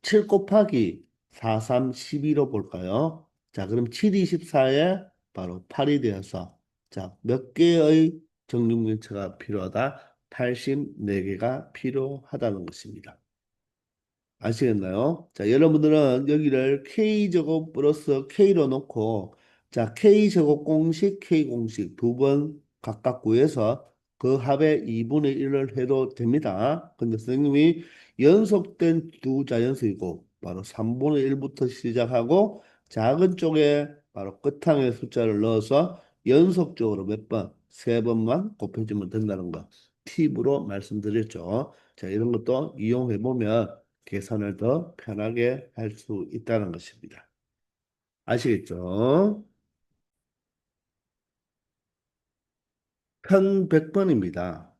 S1: 7 곱하기 4, 3, 12로 볼까요? 자, 그럼 7, 24에 바로 8이 되어서 자, 몇 개의 정육면체가 필요하다? 84개가 필요하다는 것입니다. 아시겠나요? 자, 여러분들은 여기를 K제곱 플러스 K로 놓고, 자, K제곱 공식, K 공식 두 번 각각 구해서 그 합의 2분의 1을 해도 됩니다. 근데 선생님이 연속된 두 자연수이고, 바로 3분의 1부터 시작하고, 작은 쪽에 바로 끝항의 숫자를 넣어서 연속적으로 몇 번, 세 번만 곱해주면 된다는 거 팁으로 말씀드렸죠. 자, 이런 것도 이용해 보면 계산을 더 편하게 할 수 있다는 것입니다. 아시겠죠? 1100번입니다.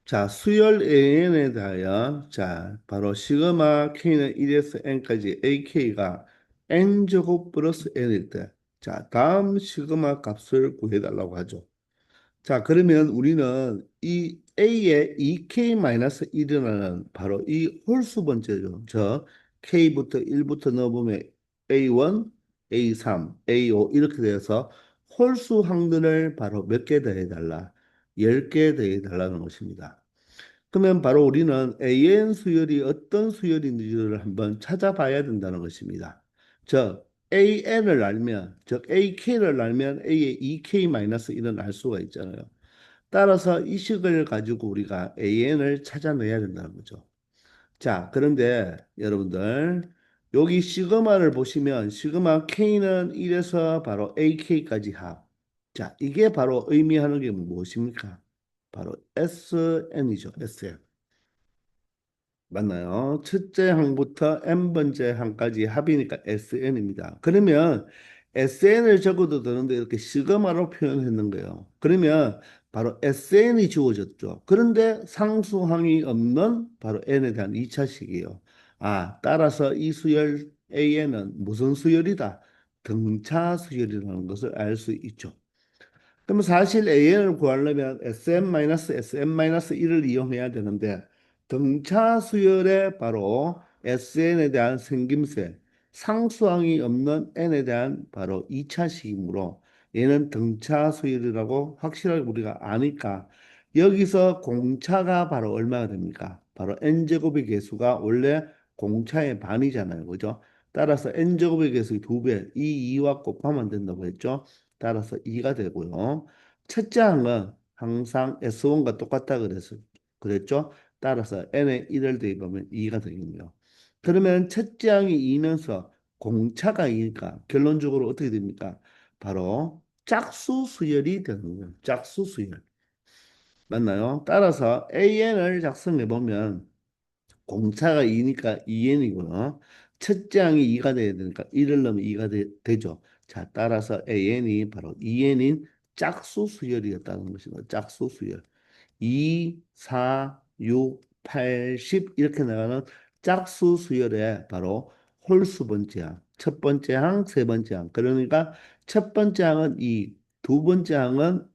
S1: 자, 수열 AN에 대하여, 자, 바로 시그마 K는 1에서 N까지 AK가 N제곱 플러스 N일 때, 자, 다음 시그마 값을 구해달라고 하죠. 자, 그러면 우리는 이 A의 2K-1이라는 바로 이 홀수 번째죠. 저 K부터 1부터 넣어보면 A1, A3, A5 이렇게 돼서 홀수 항들을 바로 몇 개 더해달라? 10개 더해달라는 것입니다. 그러면 바로 우리는 AN 수열이 어떤 수열인지를 한번 찾아봐야 된다는 것입니다. 즉, AN을 알면, 즉 AK를 알면 A의 2K-1을 알 수가 있잖아요. 따라서 이 식을 가지고 우리가 AN을 찾아내야 된다는 거죠. 자, 그런데 여러분들 여기 시그마를 보시면 시그마 K는 1에서 바로 AK까지 합. 자, 이게 바로 의미하는 게 무엇입니까? 바로 SN이죠. SN. 맞나요? 첫째 항부터 n번째 항까지 합이니까 SN입니다. 그러면 SN을 적어도 되는데 이렇게 시그마로 표현했는 거예요. 그러면 바로 SN이 주어졌죠. 그런데 상수항이 없는 바로 n에 대한 2차식이에요. 아, 따라서 이 수열 AN은 무슨 수열이다? 등차 수열이라는 것을 알 수 있죠. 그럼 사실 AN을 구하려면 SM-SM-1을 이용해야 되는데 등차 수열의 바로 SN에 대한 생김새, 상수항이 없는 N에 대한 바로 2차식이므로 얘는 등차 수열이라고 확실하게 우리가 아니까 여기서 공차가 바로 얼마가 됩니까? 바로 N제곱의 개수가 원래 공차의 반이잖아요. 그죠? 따라서 N제곱의 개수의 2배, 이 2와 곱하면 된다고 했죠. 따라서 2가 되고요. 첫째 항은 항상 S1과 똑같다 그랬죠? 따라서 n에 1을 대입하면 2가 되겠네요. 그러면 첫째 항이 2면서 공차가 2니까 결론적으로 어떻게 됩니까? 바로 짝수 수열이 되는 거예요. 짝수 수열. 맞나요? 따라서 AN을 작성해 보면 공차가 2니까 2n이고요. 첫째 항이 2가 돼야 되니까 1을 넣으면 2가 되죠. 자, 따라서 AN이 바로 2n인 짝수 수열이었다는 것입니다. 짝수 수열. 2, 4, 6, 8, 10 이렇게 나가는 짝수 수열의 바로 홀수 번째 항, 첫 번째 항, 세 번째 항. 그러니까 첫 번째 항은 2, 두 번째 항은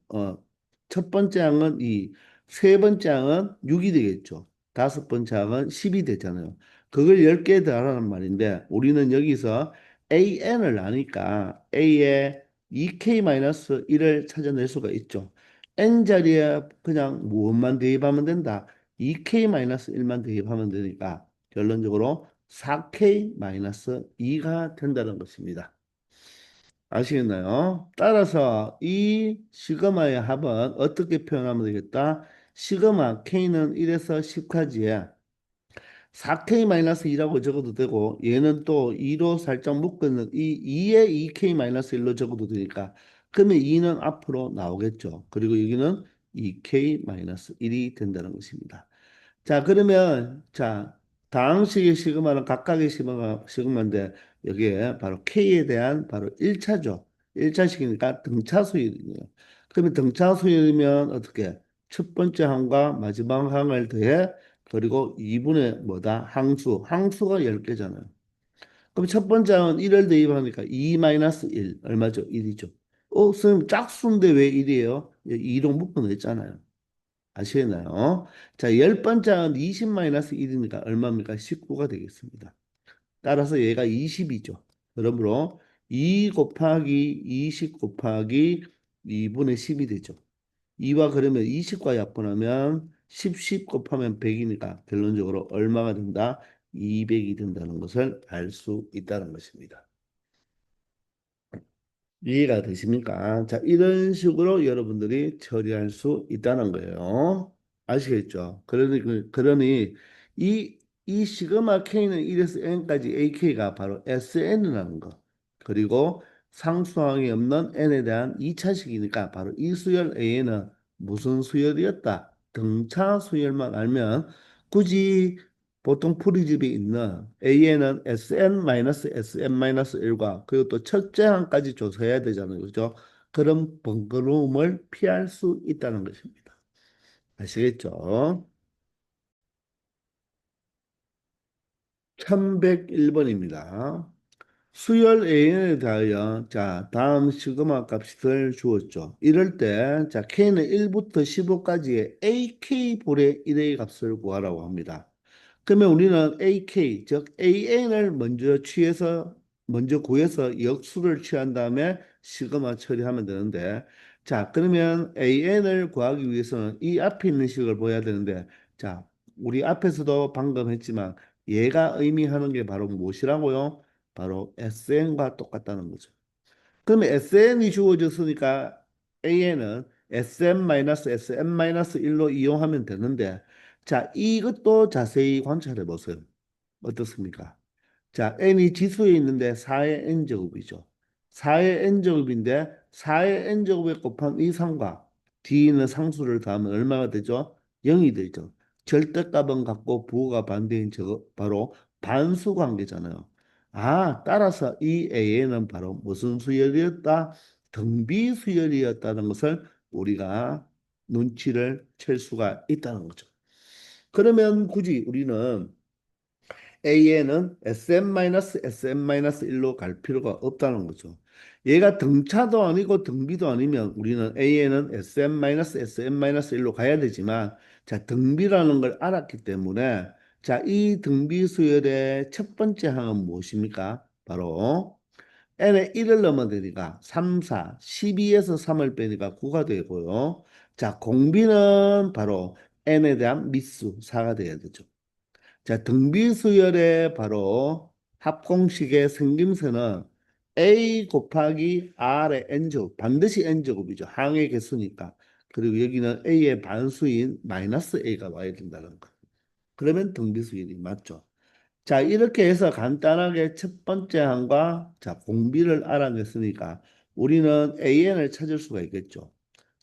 S1: 첫 번째 항은 2, 세 번째 항은 6이 되겠죠. 다섯 번째 항은 10이 되잖아요. 그걸 10개 더하라는 말인데 우리는 여기서 AN을 아니까 A의 2K-1을 찾아낼 수가 있죠. n자리에 그냥 무엇만 대입하면 된다. 2k-1만 대입하면 되니까 결론적으로 4k-2가 된다는 것입니다. 아시겠나요? 따라서 이 시그마의 합은 어떻게 표현하면 되겠다? 시그마 k는 1에서 10까지에 4k-2라고 적어도 되고 얘는 또 2로 살짝 묶는 이 2에 2k-1로 적어도 되니까 그러면 2는 앞으로 나오겠죠. 그리고 여기는 2k-1이 된다는 것입니다. 자, 그러면 자, 다항식의 시그마는 각각의 시그마인데 여기에 바로 k에 대한 바로 1차죠. 1차식이니까 등차수열이에요. 그러면 등차수열이면 어떻게? 첫 번째 항과 마지막 항을 더해 그리고 2분의 뭐다? 항수. 항수가 10개잖아요. 그럼 첫 번째 항은 1을 대입하니까 2-1 얼마죠? 1이죠. 선생님 짝수인데 왜 1이에요? 2로 묶어냈잖아요. 아시겠나요? 자, 열 번째 항은 20-1이니까 얼마입니까? 19가 되겠습니다. 따라서 얘가 20이죠. 그러므로 2 곱하기 20 곱하기 2분의 10이 되죠. 2와 그러면 20과 약분하면 10, 10 곱하면 100이니까 결론적으로 얼마가 된다? 200이 된다는 것을 알 수 있다는 것입니다. 이해가 되십니까? 자, 이런 식으로 여러분들이 처리할 수 있다는 거예요. 아시겠죠? 그러니 이 시그마 K는 1에서 N까지 AK가 바로 SN이라는 거. 그리고 상수항이 없는 N에 대한 2차식이니까 바로 이 수열 A는 무슨 수열이었다. 등차 수열만 알면 굳이 보통 풀이집이 있는 A에는 Sn-Sn-1과 그리고 또 첫째 항까지 조사해야 되잖아요. 그죠? 그런 번거로움을 피할 수 있다는 것입니다. 아시겠죠? 1101번입니다. 수열 A에 대하여 자 다음 시그마 값을 주었죠. 이럴 때 자 K는 1부터 15까지의 AK분의 1의 값을 구하라고 합니다. 그러면 우리는 AK 즉 AN을 먼저 구해서 역수를 취한 다음에 시그마 처리하면 되는데 자 그러면 AN을 구하기 위해서는 이 앞에 있는 식을 보여야 되는데 자 우리 앞에서도 방금 했지만 얘가 의미하는 게 바로 무엇이라고요? 바로 SN과 똑같다는 거죠. 그러면 SN이 주어졌으니까 AN은 SM-SM-1로 이용하면 되는데 자 이것도 자세히 관찰해 보세요. 어떻습니까? 자, n이 지수에 있는데 4의 n제곱이죠. 4의 n제곱인데 4의 n제곱에 곱한 이 3과 뒤에 있는 상수를 더하면 얼마가 되죠? 0이 되죠. 절대값은 같고 부호가 반대인 바로 반수 관계잖아요. 아, 따라서 이 a는 바로 무슨 수열이었다? 등비 수열이었다는 것을 우리가 눈치를 챌 수가 있다는 거죠. 그러면 굳이 우리는 A에는 SM-SM-1로 갈 필요가 없다는 거죠. 얘가 등차도 아니고 등비도 아니면 우리는 A에는 SM-SM-1로 가야 되지만 자, 등비라는 걸 알았기 때문에 자, 이 등비 수열의 첫 번째 항은 무엇입니까? 바로 n에 1을 넣으면 되니까 3, 4, 12에서 3을 빼니까 9가 되고요. 자, 공비는 바로 n에 대한 미수 4가 돼야 되죠. 자, 등비수열의 바로 합공식의 생김새는 A 곱하기 R의 N제곱, 반드시 N제곱이죠. 항의 개수니까. 그리고 여기는 A의 반수인 마이너스 A가 와야 된다는 거. 그러면 등비수열이 맞죠. 자, 이렇게 해서 간단하게 첫 번째 항과 자, 공비를 알아냈으니까 우리는 AN을 찾을 수가 있겠죠.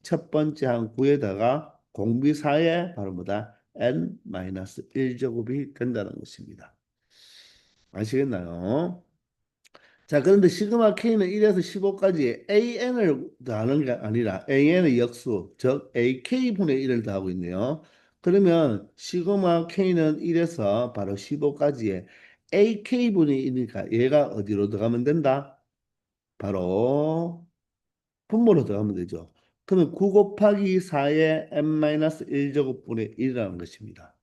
S1: 첫 번째 항 9에다가 공비 4에 바로 뭐다? n-1제곱이 된다는 것입니다. 아시겠나요? 자, 그런데 시그마 K는 1에서 15까지 AN을 더하는 게 아니라 AN의 역수, 즉 AK분의 1을 더하고 있네요. 그러면 시그마 K는 1에서 바로 15까지의 AK분의 1이니까 얘가 어디로 들어가면 된다? 바로 분모로 들어가면 되죠. 그러면 9 곱하기 4의 n-1제곱분의 1이라는 것입니다.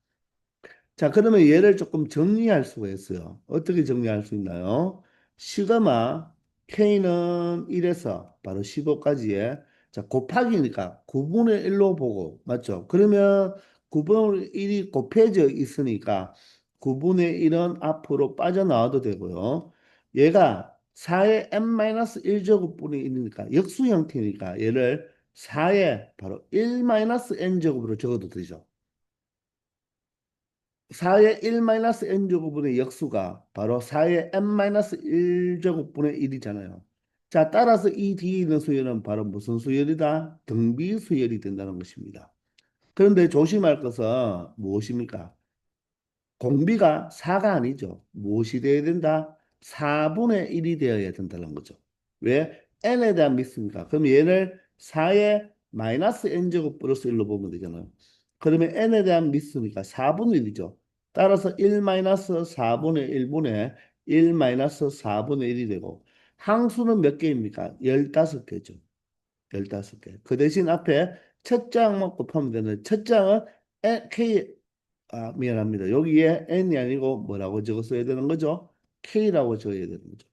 S1: 자, 그러면 얘를 조금 정리할 수가 있어요. 어떻게 정리할 수 있나요? 시그마 K는 1에서 바로 15까지의 자, 곱하기니까 9분의 1로 보고 맞죠? 그러면 9분의 1이 곱해져 있으니까 9분의 1은 앞으로 빠져나와도 되고요. 얘가 4의 n-1제곱분의 1이니까 역수 형태니까 얘를 4의 바로 1-n제곱으로 적어도 되죠. 4의 1-n제곱분의 역수가 바로 4의 n-1제곱분의 1이잖아요. 자, 따라서 이 뒤에 있는 수열은 바로 무슨 수열이다? 등비 수열이 된다는 것입니다. 그런데 조심할 것은 무엇입니까? 공비가 4가 아니죠. 무엇이 되어야 된다? 4분의 1이 되어야 된다는 거죠. 왜? n에 대한 미수니까. 그럼 얘를 4의 마이너스 n제곱 플러스 1로 보면 되잖아요. 그러면 n에 대한 미수니까 4분의 1이죠. 따라서 1 마이너스 4분의 1분의 1 마이너스 4분의 1이 되고 항수는 몇 개입니까? 15개죠. 15개. 그 대신 앞에 첫 장만 곱하면 되는 첫 장은 K 미안합니다. 여기에 n이 아니고 뭐라고 적어써야 되는 거죠? k라고 적어야 되는 거죠.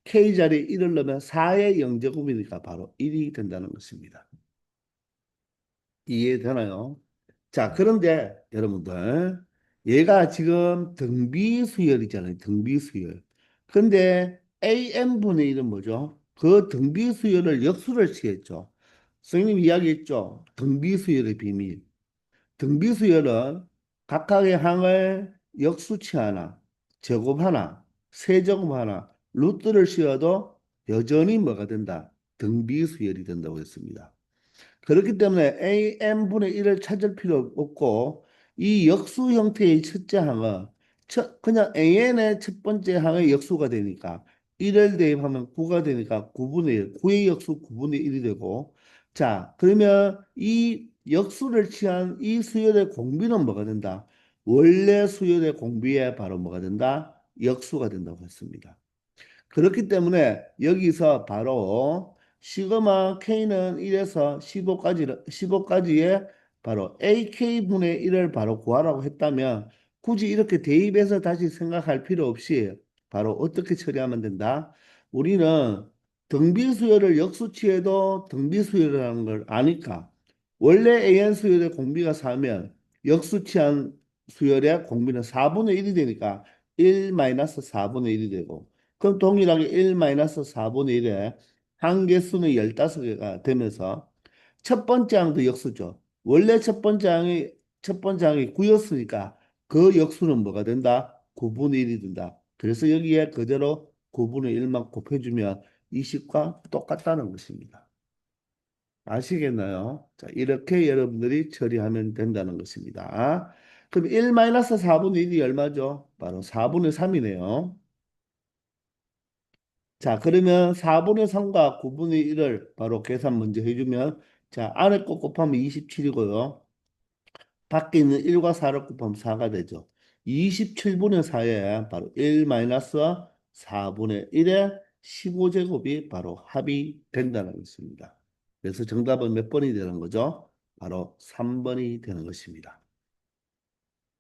S1: k 자리에 1을 넣으면 4의 영제곱이니까 바로 1이 된다는 것입니다. 이해되나요? 자, 그런데 여러분들 얘가 지금 등비수열이잖아요. 등비수열. 근데 AN분의 1은 뭐죠? 그 등비수열을 역수를 취했죠. 선생님 이야기했죠. 등비수열의 비밀. 등비수열은 각각의 항을 역수치하나, 제곱하나, 세제곱하나, 루트를 씌워도 여전히 뭐가 된다? 등비수열이 된다고 했습니다. 그렇기 때문에 AN분의 1을 찾을 필요 없고 이 역수 형태의 첫째 항은 그냥 AN의 첫 번째 항의 역수가 되니까 1을 대입하면 9가 되니까 9분의 1, 9의 역수 9분의 1이 되고 자 그러면 이 역수를 취한 이 수열의 공비는 뭐가 된다? 원래 수열의 공비에 바로 뭐가 된다? 역수가 된다고 했습니다. 그렇기 때문에 여기서 바로 시그마 K는 1에서 15까지의 바로 AK분의 1을 바로 구하라고 했다면 굳이 이렇게 대입해서 다시 생각할 필요 없이 바로 어떻게 처리하면 된다? 우리는 등비수열을 역수치해도 등비수열이라는 걸 아니까 원래 AN 수열의 공비가 4면 역수치한 수열의 공비는 4분의 1이 되니까 1-4분의 1이 되고 그럼 동일하게 1-4분의 1에 한개수는 15개가 되면서 첫 번째 항도 역수죠. 원래 첫 번째 항이 9였으니까 그 역수는 뭐가 된다? 9분의 1이 된다. 그래서 여기에 그대로 9분의 1만 곱해주면 20과 똑같다는 것입니다. 아시겠나요? 자, 이렇게 여러분들이 처리하면 된다는 것입니다. 그럼 1-4분의 1이 얼마죠? 바로 4분의 3이네요. 자, 그러면 4분의 3과 9분의 1을 바로 계산 먼저 해주면, 자, 안에 거 곱하면 27이고요. 밖에 있는 1과 4를 곱하면 4가 되죠. 27분의 4에 바로 1-4분의 1에 15제곱이 바로 합이 된다는 것입니다. 그래서 정답은 몇 번이 되는 거죠? 바로 3번이 되는 것입니다.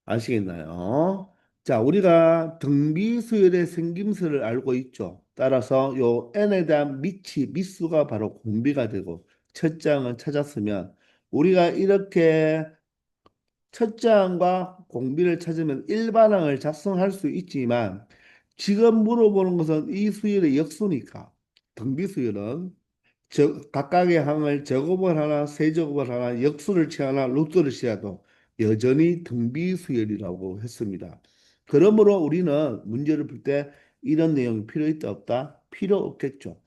S1: 아시겠나요? 자, 우리가 등비수열의 생김새를 알고 있죠. 따라서 요 n에 대한 미수가 바로 공비가 되고 첫 장을 찾았으면 우리가 이렇게 첫 장과 공비를 찾으면 일반항을 작성할 수 있지만 지금 물어보는 것은 이 수열의 역수니까 등비수열은 각각의 항을 제곱을 하나, 세제곱을 하나, 역수를 취하나, 루트를 취하도 여전히 등비수열이라고 했습니다. 그러므로 우리는 문제를 풀 때 이런 내용이 필요 있다 없다? 필요 없겠죠.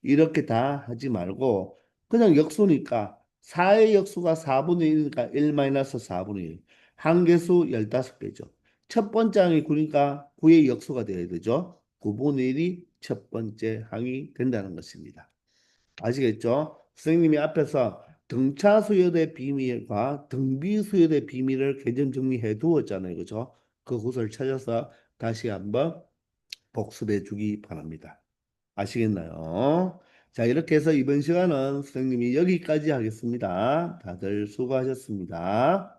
S1: 이렇게 다 하지 말고 그냥 역수니까 4의 역수가 4분의 1이니까 1-4분의 1. 한개수 15개죠. 첫 번째 항이 9니까 9의 역수가 되어야 되죠. 9분의 1이 첫 번째 항이 된다는 것입니다. 아시겠죠? 선생님이 앞에서 등차 수열의 비밀과 등비 수열의 비밀을 개념 정리해 두었잖아요. 그죠? 그 구절을 찾아서 다시 한번 복습해 주기 바랍니다. 아시겠나요? 자, 이렇게 해서 이번 시간은 선생님이 여기까지 하겠습니다. 다들 수고하셨습니다.